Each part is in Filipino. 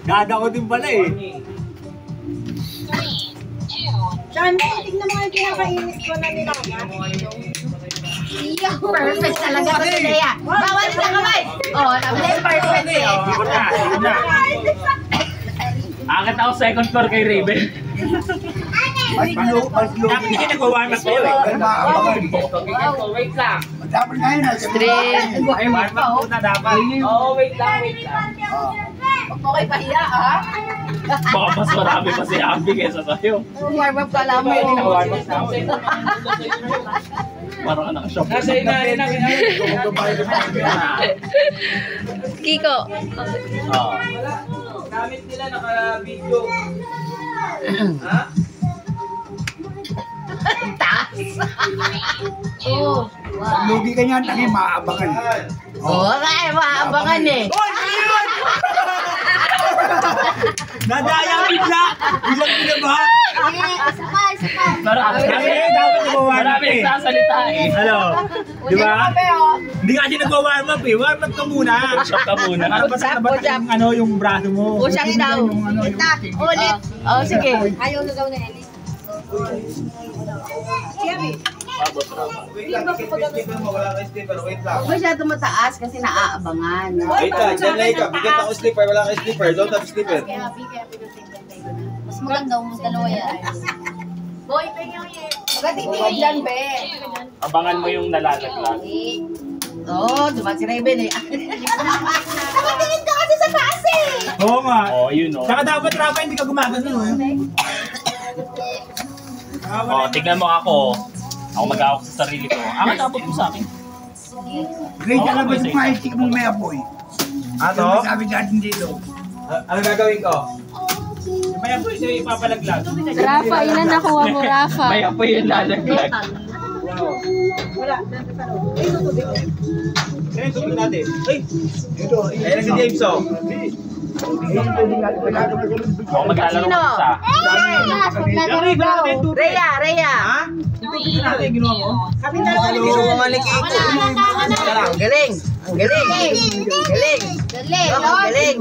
Gaga ko din pala eh. 3, 2, Chan, tignan mo yung pinakainit ko na nila. Perfect talaga to sila yan. Bawal sa kamay. Oh, perfect eh. Iko na. Akit ako second floor kay Raven. Dapat hindi nagwa-warm up kayo eh. Wait lang. Dapat na yun. Straight. Ay, warm up muna dapat. Oo, wait lang. Okay, pahiya ah. Baka mas marami pa si Abby kesa sa'yo. Warm up ka lang mo. Warm up na ako. Parang anak shop. Nasa inahin na Kiko. Oo. Gamit nila naka-video. Ha? Taas. Oh. Lugi ka niyan, tangi maaabangan. Oh, ay, maabangan eh. Nadaya bigla! Bilang binaba! Sabay. Kasi dapat nag-warm up eh. Nagsasalita eh. Ano? Di ba? Hindi kasi nag-warm up eh. Warm up ka muna. Push up ka muna. Para basta nabatak yung ano yung braso mo. Push up daw. Ulit. Oh, sige. Ayaw na daw na Ellie. Siyempre. Wait lang, sticker mo, wala kang sticker, wait lang. Huwag masyado mataas kasi naaabangan. Wait lang, dyan lang ka, bigyan ako slipper, wala kang slipper, don't have slipper. Mas maganda mo dalawa yan. Boy, pengaw yan. Magatitingin dyan, be. Abangan mo yung nalalaglag. Oh, dumaan si Raven eh. Nakatingin ka kasi sa taas eh. Oo nga. Oo, yun o. Saka dapat Rafa hindi ka gumagano eh. Oh, tignan mo ako. Ako mag-awak sa sarili ko. Ang tapos mo sa akin. Great ka lang ba yung mahitik mong may apoy? Ano? Sabi natin dito. Ano gagawin ko? May apoy na ipapalaglag. Rafa, ilan nakuha mo, Rafa? May apoy yung lalaglag. Wala. Ay, tutubig. Kaya yung tubig natin. Ay! Ito. Ayan na si James oh. Ako maglalaro ko isa. Rhea. Ha? Kami dalawa ni Gusto ko malik ito. Ang galing. Ang galing. Galing. Galing.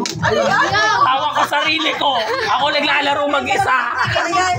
Tawa ko sarili ko. Ako naglalaro mag-isa. Ayan.